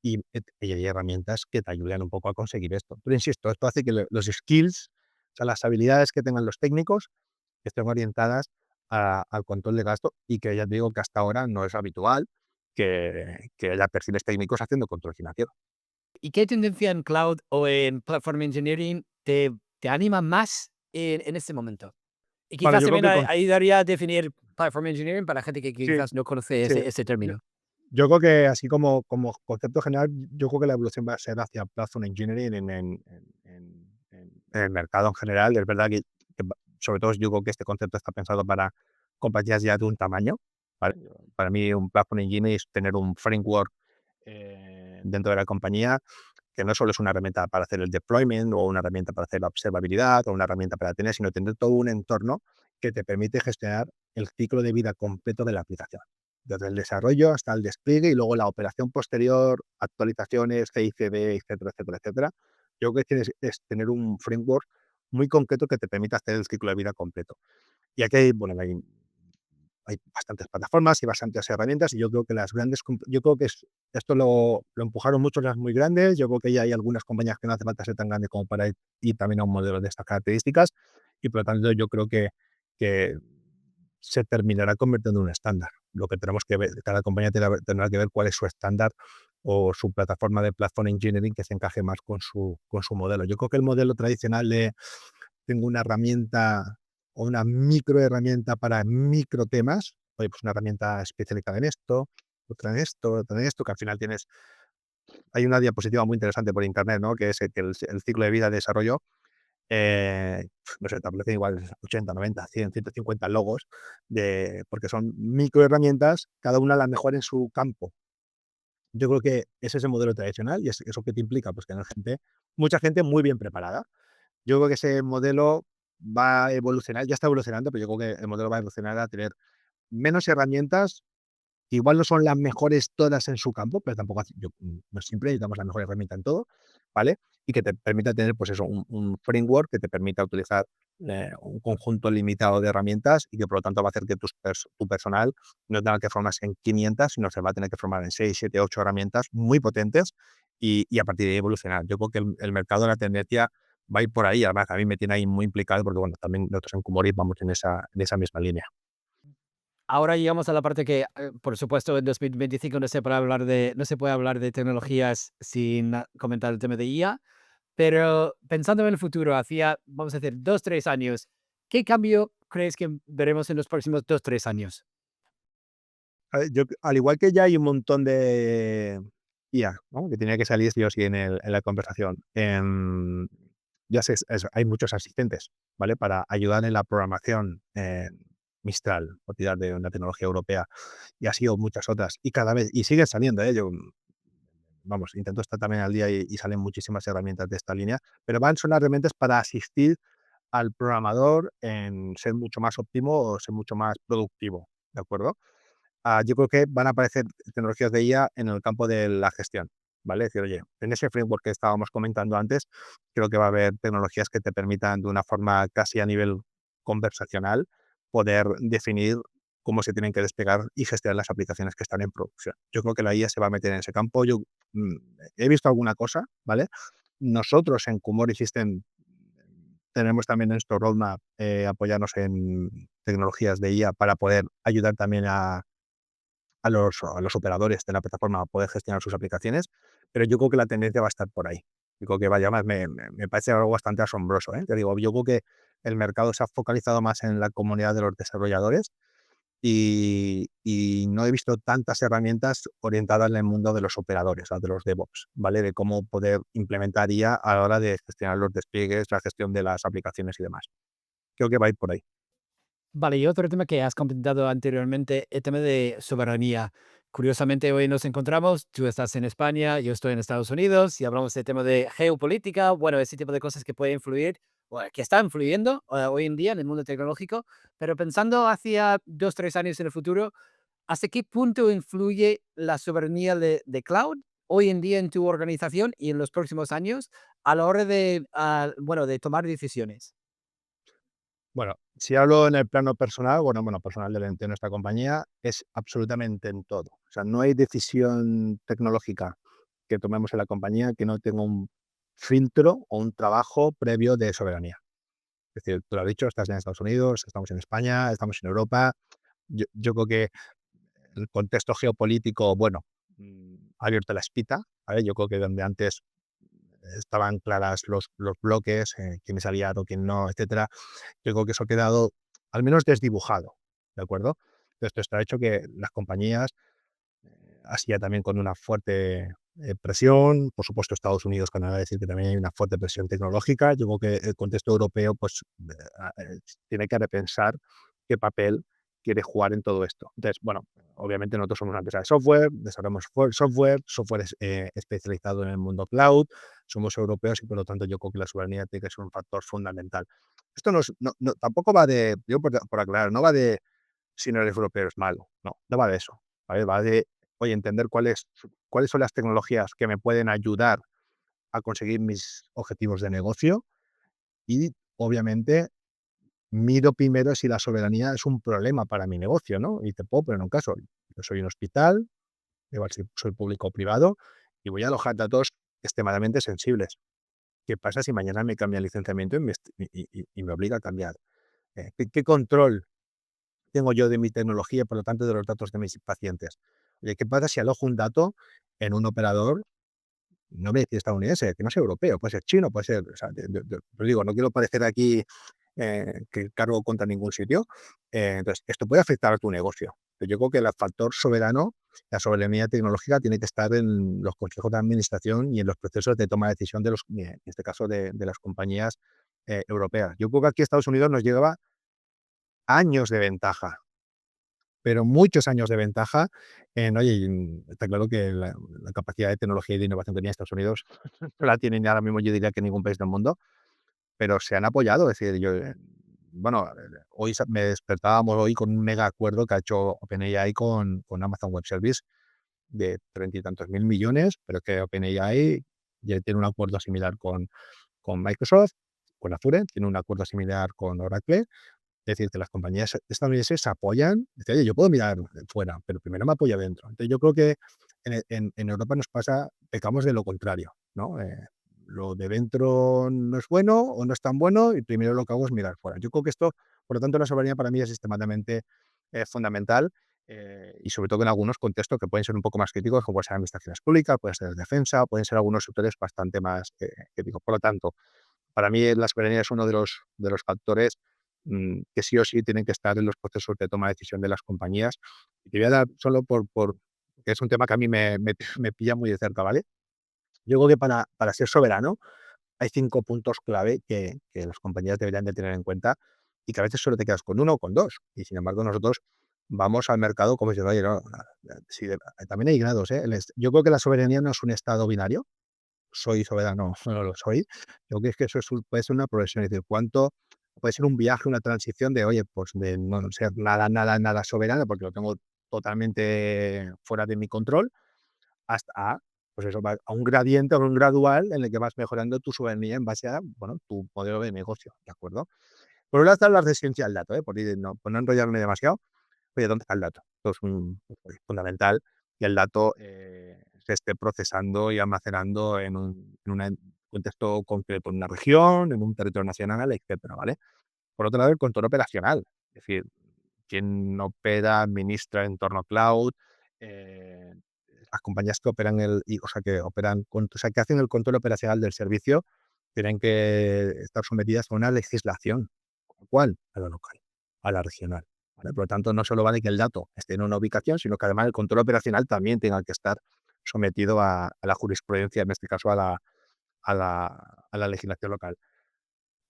Speaker 2: y hay herramientas que te ayuden un poco a conseguir esto. Pero insisto, esto hace que los skills, o sea, las habilidades que tengan los técnicos, estén orientadas al control de gasto y que ya te digo que hasta ahora no es habitual que haya perfiles técnicos haciendo control financiero.
Speaker 1: ¿Y qué tendencia en cloud o en platform engineering te anima más en este momento? Y
Speaker 2: Bueno,
Speaker 1: quizás
Speaker 2: yo creo
Speaker 1: también
Speaker 2: que
Speaker 1: ayudaría a definir platform engineering para gente que
Speaker 2: sí,
Speaker 1: quizás no conoce
Speaker 2: sí.
Speaker 1: ese
Speaker 2: Yo
Speaker 1: término.
Speaker 2: yo creo que así como concepto general, yo creo que la evolución va a ser hacia platform engineering en el mercado en general. Es verdad que sobre todo yo creo que este concepto está pensado para compañías ya de un tamaño, ¿vale? Para mí un platform engineer es tener un framework dentro de la compañía que no solo es una herramienta para hacer el deployment o una herramienta para hacer la observabilidad o una herramienta para tener, sino tener todo un entorno que te permite gestionar el ciclo de vida completo de la aplicación. Desde el desarrollo hasta el despliegue y luego la operación posterior, actualizaciones, CICD, etcétera, etcétera, etcétera. Yo creo que tienes es tener un framework muy concreto que te permita hacer el ciclo de vida completo. Y aquí hay, bueno, hay bastantes plataformas y bastantes herramientas y yo creo que las grandes, yo creo que esto lo empujaron mucho las muy grandes, yo creo que ya hay algunas compañías que no hace falta ser tan grandes como para ir también a un modelo de estas características y por lo tanto yo creo que se terminará convirtiendo en un estándar. Lo que tenemos que ver, cada compañía tendrá que ver cuál es su estándar o su plataforma de platform engineering que se encaje más con su modelo. Yo creo que el modelo tradicional de tengo una herramienta o una micro herramienta para micro temas, oye, pues una herramienta especializada en esto, otra en esto, que al final hay una diapositiva muy interesante por internet, ¿no? Que es que el ciclo de vida de desarrollo, no sé, te aparecen igual 80, 90, 100, 150 logos, porque son micro herramientas, cada una la mejor en su campo. Yo creo que ese es el modelo tradicional y eso que te implica, pues tener mucha gente muy bien preparada. Yo creo que ese modelo va a evolucionar, ya está evolucionando, pero yo creo que el modelo va a evolucionar a tener menos herramientas, que igual no son las mejores todas en su campo, pero tampoco no siempre necesitamos la mejor herramienta en todo, ¿vale? Y que te permita tener, pues eso, un framework que te permita utilizar un conjunto limitado de herramientas y que por lo tanto va a hacer que tu personal no tenga que formarse en 500, sino se va a tener que formar en 6, 7, 8 herramientas muy potentes y a partir de ahí evolucionar. Yo creo que el mercado de la tendencia va a ir por ahí. Además, a mí me tiene ahí muy implicado porque, bueno, también nosotros en Kumoris vamos en esa misma línea.
Speaker 1: Ahora llegamos a la parte que, por supuesto, en 2025 no se puede hablar de tecnologías sin comentar el tema de IA, pero pensando en el futuro, hacia, vamos a decir, 2, 3 años, ¿qué cambio crees que veremos en los próximos 2, 3 años?
Speaker 2: Al igual que ya hay un montón de IA, ¿no? Que tenía que salir sí o sí en la conversación. Ya sé, hay muchos asistentes, ¿vale? Para ayudar en la programación. Mistral, por tirar de una tecnología europea, y así o muchas otras. Y cada vez, y siguen saliendo, ¿eh? Yo, vamos, intento estar también al día y salen muchísimas herramientas de esta línea, pero son herramientas para asistir al programador en ser mucho más óptimo o ser mucho más productivo, ¿de acuerdo? Yo creo que van a aparecer tecnologías de IA en el campo de la gestión, ¿vale? Es decir, oye, en ese framework que estábamos comentando antes, creo que va a haber tecnologías que te permitan de una forma casi a nivel conversacional poder definir cómo se tienen que despegar y gestionar las aplicaciones que están en producción. Yo creo que la IA se va a meter en ese campo. Yo mm, he visto alguna cosa, ¿vale? Nosotros en Kumori System tenemos también en nuestro roadmap apoyarnos en tecnologías de IA para poder ayudar también a los operadores de la plataforma a poder gestionar sus aplicaciones, pero yo creo que la tendencia va a estar por ahí. Yo creo que vaya más, me parece algo bastante asombroso, ¿eh? Te digo, yo creo que el mercado se ha focalizado más en la comunidad de los desarrolladores y no he visto tantas herramientas orientadas en el mundo de los operadores, de los DevOps, ¿vale? De cómo poder implementar IA a la hora de gestionar los despliegues, la gestión de las aplicaciones y demás. Creo que va a ir por ahí.
Speaker 1: Vale, y otro tema que has comentado anteriormente, el tema de soberanía. Curiosamente, hoy nos encontramos, tú estás en España, yo estoy en Estados Unidos, y hablamos del tema de geopolítica, bueno, ese tipo de cosas que pueden influir, o que están influyendo hoy en día en el mundo tecnológico, pero pensando hacia 2, 3 años en el futuro, ¿hasta qué punto influye la soberanía de cloud hoy en día en tu organización y en los próximos años a la hora de, bueno, de tomar decisiones?
Speaker 2: Bueno, si hablo en el plano personal, bueno, personal de nuestra compañía, es absolutamente en todo. O sea, no hay decisión tecnológica que tomemos en la compañía que no tenga un filtro o un trabajo previo de soberanía. Es decir, tú lo has dicho, estás en Estados Unidos, estamos en España, estamos en Europa. Yo creo que el contexto geopolítico, bueno, ha abierto la espita, ¿vale? Yo creo que donde antes estaban claras los bloques, quién es aliado, quién no, etcétera. Yo creo que eso ha quedado al menos desdibujado, ¿de acuerdo? Esto está hecho que las compañías, así ya también con una fuerte presión, por supuesto Estados Unidos, Canadá, decir que también hay una fuerte presión tecnológica. Yo creo que el contexto europeo pues tiene que repensar qué papel quiere jugar en todo esto. Entonces, bueno, obviamente nosotros somos una empresa de software, desarrollamos software especializado en el mundo cloud, somos europeos y por lo tanto yo creo que la soberanía tiene que ser un factor fundamental. Esto tampoco va de, yo por aclarar, no va de si no eres europeo es malo, no va de eso, ¿vale? Va de, oye, entender cuáles son las tecnologías que me pueden ayudar a conseguir mis objetivos de negocio y, obviamente, miro primero si la soberanía es un problema para mi negocio, ¿no? Y te puedo poner un caso. Yo soy un hospital, igual si soy público o privado, y voy a alojar datos extremadamente sensibles. ¿Qué pasa si mañana me cambia el licenciamiento y me obliga a cambiar? ¿Qué control tengo yo de mi tecnología y, por lo tanto, de los datos de mis pacientes? Oye, ¿qué pasa si alojo un dato en un operador, no voy a decir estadounidense, que no sea europeo, puede ser chino, puede ser, o sea, pero digo, no quiero parecer aquí que cargo contra ningún sitio. Entonces, esto puede afectar a tu negocio. Pero yo creo que el factor soberano, la soberanía tecnológica, tiene que estar en los consejos de administración y en los procesos de toma de decisión de en este caso, de las compañías europeas. Yo creo que aquí Estados Unidos nos lleva años de ventaja, pero muchos años de ventaja en, oye, está claro que la capacidad de tecnología y de innovación que tiene Estados Unidos no la tiene ni ahora mismo, yo diría que ningún país del mundo, pero se han apoyado. Es decir, yo, bueno, hoy me despertábamos hoy con un mega acuerdo que ha hecho OpenAI con Amazon Web Service de 30 y tantos mil millones, pero que OpenAI ya tiene un acuerdo similar con Microsoft, con Azure, tiene un acuerdo similar con Oracle. Es decir, que las compañías estadounidenses se apoyan. Dice, oye, yo puedo mirar fuera, pero primero me apoyo dentro. Entonces, yo creo que en Europa nos pasa, pecamos de lo contrario, ¿no? Lo de dentro no es bueno o no es tan bueno y primero lo que hago es mirar fuera. Yo creo que esto, por lo tanto, la soberanía para mí es sistemáticamente fundamental y sobre todo en algunos contextos que pueden ser un poco más críticos, como pueden ser administraciones públicas, pueden ser defensa, pueden ser algunos sectores bastante más críticos. Por lo tanto, para mí la soberanía es uno de los factores que sí o sí tienen que estar en los procesos de toma de decisión de las compañías. Y te voy a dar solo que es un tema que a mí me pilla muy de cerca, ¿vale? Yo creo que para ser soberano hay 5 puntos clave que las compañías deberían de tener en cuenta y que a veces solo te quedas con uno o con 2. Y sin embargo, nosotros vamos al mercado como si, oye, no, sí, también hay grados, ¿eh? Yo creo que la soberanía no es un estado binario, soy soberano, no lo soy. Yo creo que es que eso puede ser una progresión, es decir, cuánto puede ser un viaje, una transición de, oye, pues de no ser nada, nada, nada soberano, porque lo tengo totalmente fuera de mi control, hasta pues eso, a un gradiente o un gradual en el que vas mejorando tu soberanía en base a, bueno, tu modelo de negocio, ¿de acuerdo? Por un lado están las de ciencia del dato, por no enrollarme demasiado. Oye, ¿dónde está el dato? Esto es fundamental que el dato se esté procesando y almacenando en un contexto concreto, en una región, en un territorio nacional, etcétera, ¿vale? Por otro lado, el control operacional, es decir, quién opera, administra el entorno cloud, eh, las compañías que operan o sea, que hacen el control operacional del servicio tienen que estar sometidas a una legislación. ¿Cuál? A la local, a la regional, ¿vale? Por lo tanto, no solo vale que el dato esté en una ubicación, sino que además el control operacional también tenga que estar sometido a la jurisprudencia, en este caso a la legislación local.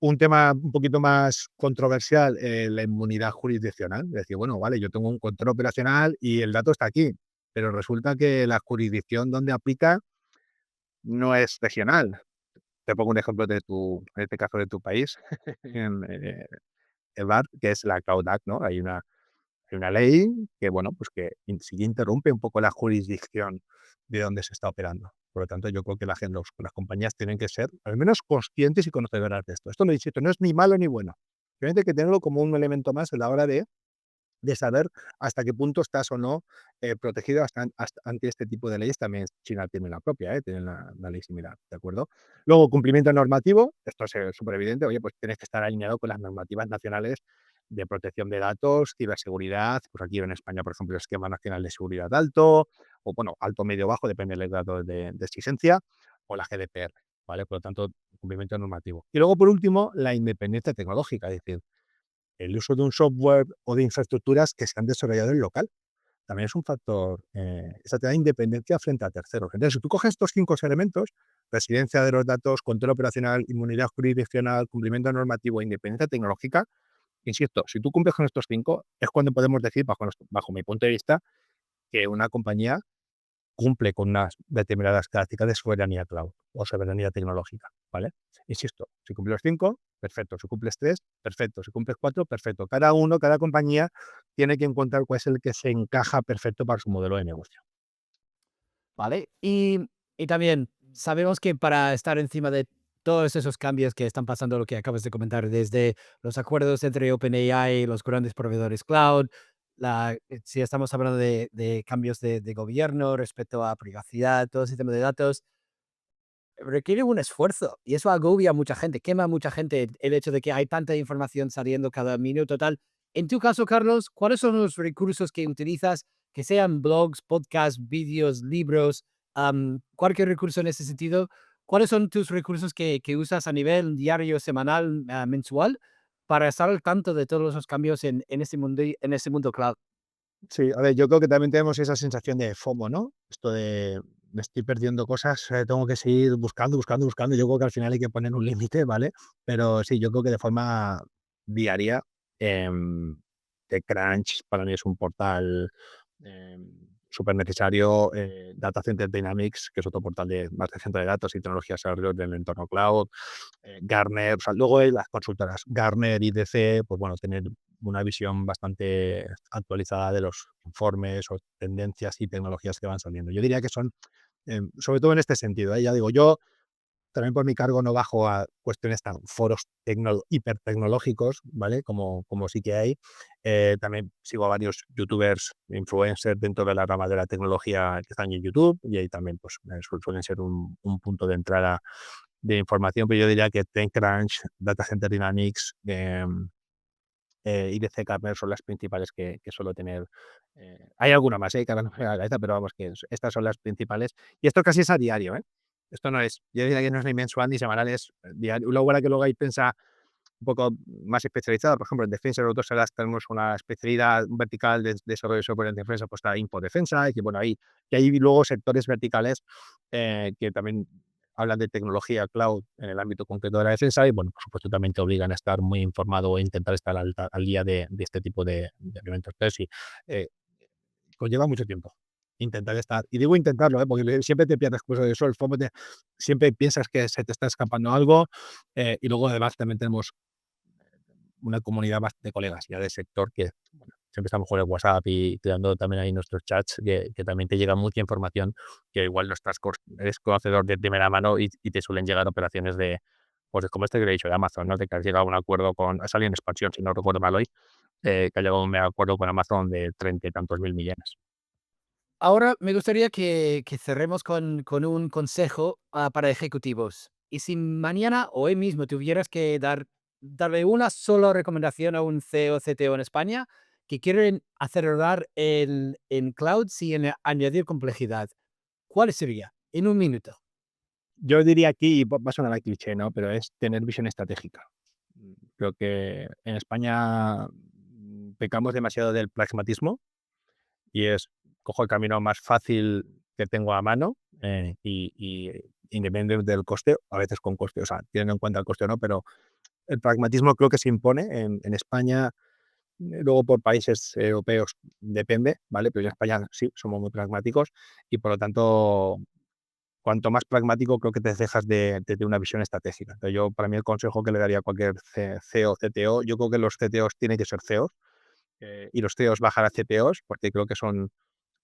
Speaker 2: Un tema un poquito más controversial, la inmunidad jurisdiccional. Es decir, bueno, vale, yo tengo un control operacional y el dato está aquí, pero resulta que la jurisdicción donde aplica no es regional. Te pongo un ejemplo en este caso de tu país, en, EBAR, que es la Cloud Act, ¿no? Hay una Hay una ley que, bueno, pues que sí interrumpe un poco la jurisdicción de donde se está operando. Por lo tanto, yo creo que las compañías tienen que ser al menos conscientes y conocedoras de esto. Esto no, insisto, no es ni malo ni bueno. Simplemente hay que tenerlo como un elemento más a la hora de saber hasta qué punto estás o no protegido ante este tipo de leyes. También China tiene la propia, tiene la ley similar, ¿de acuerdo? Luego, cumplimiento normativo, esto es súper evidente, oye, pues tienes que estar alineado con las normativas nacionales de protección de datos, ciberseguridad, pues aquí en España, por ejemplo, el Esquema Nacional de Seguridad Alto, o bueno, alto, medio, bajo, depende del grado de exigencia, o la GDPR, ¿vale? Por lo tanto, cumplimiento normativo. Y luego, por último, la independencia tecnológica, es decir, el uso de un software o de infraestructuras que se han desarrollado en local. También es un factor, esa te da independencia frente a terceros. Entonces, si tú coges estos 5 elementos, residencia de los datos, control operacional, inmunidad jurisdiccional, cumplimiento normativo, independencia tecnológica, insisto, si tú cumples con estos 5, es cuando podemos decir, bajo mi punto de vista, que una compañía cumple con unas determinadas características de soberanía cloud o soberanía tecnológica, ¿vale? Insisto, si cumples los 5, perfecto. Si cumples 3, perfecto. Si cumples 4, perfecto. Cada compañía tiene que encontrar cuál es el que se encaja perfecto para su modelo de negocio.
Speaker 1: ¿Vale? Y también sabemos que para estar encima de todos esos cambios que están pasando, lo que acabas de comentar, desde los acuerdos entre OpenAI y los grandes proveedores cloud, si estamos hablando de cambios de gobierno respecto a privacidad, todo ese tema de datos, requiere un esfuerzo y eso agobia a mucha gente, quema a mucha gente el hecho de que hay tanta información saliendo cada minuto, tal. En tu caso, Carlos, ¿cuáles son los recursos que utilizas, que sean blogs, podcasts, vídeos, libros, cualquier recurso en ese sentido? ¿Cuáles son tus recursos que usas a nivel diario, semanal, mensual, para estar al tanto de todos esos cambios en ese mundo cloud?
Speaker 2: Sí, a ver, yo creo que también tenemos esa sensación de FOMO, ¿no? Esto de me estoy perdiendo cosas, tengo que seguir buscando, buscando, buscando. Yo creo que al final hay que poner un límite, ¿vale? Pero sí, yo creo que de forma diaria, em, TechCrunch para mí es un portal súper necesario. Data Center Dynamics, que es otro portal de más de centro de datos y tecnologías alrededor del entorno cloud. Gartner, o sea, luego las consultoras Gartner, IDC, pues bueno, tener una visión bastante actualizada de los informes o tendencias y tecnologías que van saliendo. Yo diría que son, sobre todo en este sentido, ya digo, yo también por mi cargo no bajo a cuestiones tan foros hipertecnológicos, ¿vale? Como sí que hay. También sigo a varios youtubers, influencers dentro de la rama de la tecnología que están en YouTube y ahí también pues suelen ser un punto de entrada de información, pero yo diría que TechCrunch, Data Center Dynamics, IDC Kernel son las principales que suelo tener. Hay alguna más, que ahora no me viene a la cabeza, pero vamos, que estas son las principales. Y esto casi es a diario, ¿eh? Esto no es, yo diría que no es ni mensual ni semanal, es diario. Luego, ahora que luego hay prensa un poco más especializada, por ejemplo, en defensa, nosotros ahora tenemos una especialidad vertical de desarrollo de software en defensa, pues está Infodefensa, y que bueno, ahí, y hay luego sectores verticales que también hablan de tecnología cloud en el ámbito concreto de la defensa y, bueno, por supuesto, también te obligan a estar muy informado e intentar estar al día de este tipo de elementos. Entonces, sí, eh, conlleva mucho tiempo intentar estar. Y digo intentarlo, porque siempre te pierdes cosas de eso, el FOMO siempre piensas que se te está escapando algo y luego además también tenemos una comunidad más de colegas ya del sector que bueno, siempre estamos con el WhatsApp y creando también ahí nuestros chats que también te llega mucha información que igual no estás eres conocedor de primera mano y te suelen llegar operaciones de pues como este que le he dicho de Amazon, ¿no? De que has llegado a un acuerdo con, ha salido en expansión, si no recuerdo mal hoy, que ha llegado a un acuerdo con Amazon de 30 y tantos mil millones.
Speaker 1: Ahora me gustaría que cerremos con un consejo para ejecutivos. Y si mañana o hoy mismo tuvieras que darle una sola recomendación a un CEO o CTO en España que quieren acelerar en cloud sin añadir complejidad, ¿cuál sería? En un minuto.
Speaker 2: Yo diría aquí, y va a sonar a cliché, ¿no? Pero es tener visión estratégica. Creo que en España pecamos demasiado del pragmatismo y es cojo el camino más fácil que tengo a mano y independientemente del coste, a veces con coste, o sea, teniendo en cuenta el coste o no, pero el pragmatismo creo que se impone en España, luego por países europeos depende, ¿vale? Pero en España sí, somos muy pragmáticos y por lo tanto, cuanto más pragmático creo que te dejas de una visión estratégica. Entonces yo, para mí, el consejo que le daría a cualquier CEO o CTO, yo creo que los CTOs tienen que ser CEOs, y los CEOs bajar a CPOs, porque creo que son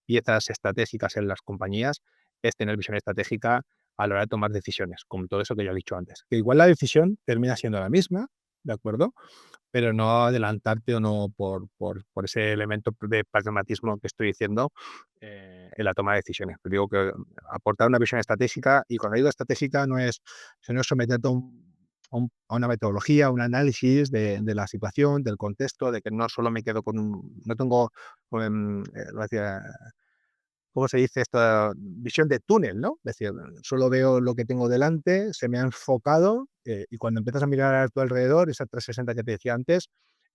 Speaker 2: piezas estratégicas en las compañías, es tener visión estratégica a la hora de tomar decisiones, como todo eso que ya he dicho antes. Que igual la decisión termina siendo la misma, ¿de acuerdo? Pero no adelantarte o no por ese elemento de pragmatismo que estoy diciendo en la toma de decisiones. Te digo que aportar una visión estratégica, y cuando digo estratégica no es someterte a una metodología, a un análisis de la situación, del contexto, de que no solo me quedo no tengo, lo decía, ¿cómo se dice esta visión de túnel, no? Es decir, solo veo lo que tengo delante, se me ha enfocado, y cuando empiezas a mirar a tu alrededor, esa 360 que te decía antes,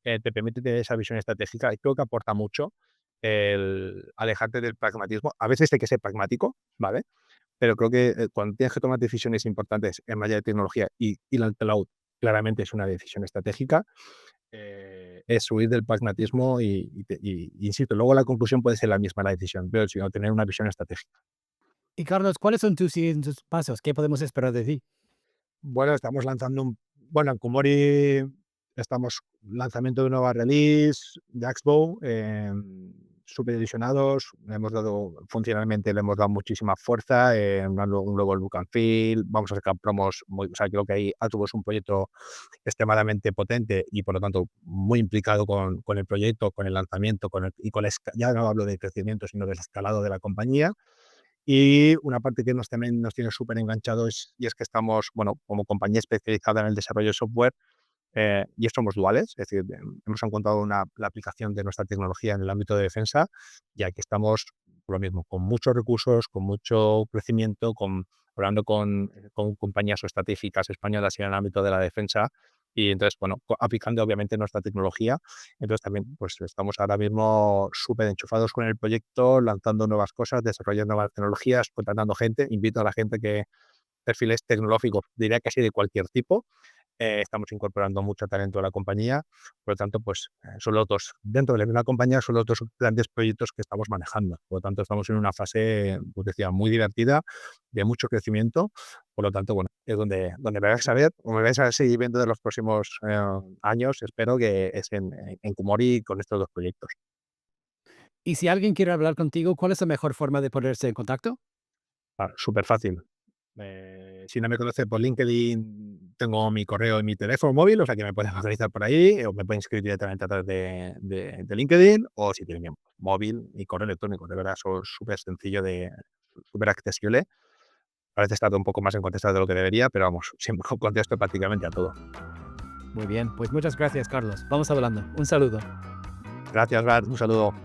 Speaker 2: te permite tener esa visión estratégica y creo que aporta mucho el alejarte del pragmatismo. A veces hay que ser pragmático, ¿vale? Pero creo que cuando tienes que tomar decisiones importantes en materia de tecnología y la cloud claramente es una decisión estratégica, es huir del pragmatismo insisto, luego la conclusión puede ser la misma la decisión, pero sino tener una visión estratégica.
Speaker 1: Y Carlos, ¿cuáles son tus siguientes pasos? ¿Qué podemos esperar de ti?
Speaker 2: Bueno, estamos lanzando en Kumori estamos lanzamiento de nueva release de Axbow, súper ilusionados, le hemos dado funcionalmente, le hemos dado muchísima fuerza, un nuevo look and feel, vamos a sacar promos, o sea, creo que ahí Axbow es un proyecto extremadamente potente y por lo tanto muy implicado con el proyecto, con el lanzamiento, ya no hablo de crecimiento, sino del escalado de la compañía. Y una parte que también nos tiene súper enganchados y es que estamos, bueno, como compañía especializada en el desarrollo de software, y somos duales, es decir, hemos encontrado la aplicación de nuestra tecnología en el ámbito de defensa, y aquí estamos, por lo mismo, con muchos recursos, con mucho crecimiento, hablando con compañías estratégicas españolas en el ámbito de la defensa, y entonces, bueno, aplicando obviamente nuestra tecnología. Entonces también pues estamos ahora mismo súper enchufados con el proyecto, lanzando nuevas cosas, desarrollando nuevas tecnologías, contratando gente. Invito a la gente que perfiles tecnológicos, diría que así de cualquier tipo, estamos incorporando mucho talento a la compañía, por lo tanto, pues son los dos, dentro de la misma compañía, son los dos grandes proyectos que estamos manejando. Por lo tanto, estamos en una fase, pues decía, muy divertida, de mucho crecimiento. Por lo tanto, bueno, es donde me vais a ver, o me vais a seguir viendo de los próximos años, espero que es en Kumori con estos dos proyectos.
Speaker 1: Y si alguien quiere hablar contigo, ¿cuál es la mejor forma de ponerse en contacto?
Speaker 2: Súper fácil. Si no me conoce por LinkedIn, tengo mi correo y mi teléfono móvil, o sea que me pueden localizar por ahí, o me pueden escribir directamente a través de LinkedIn, o si tienen mi móvil y correo electrónico. De verdad, son súper sencillo, súper accesible. A veces tardo un poco más en contestar de lo que debería, pero vamos, siempre contesto prácticamente a todo.
Speaker 1: Muy bien, pues muchas gracias, Carlos. Vamos hablando. Un saludo.
Speaker 2: Gracias, Bart. Un saludo.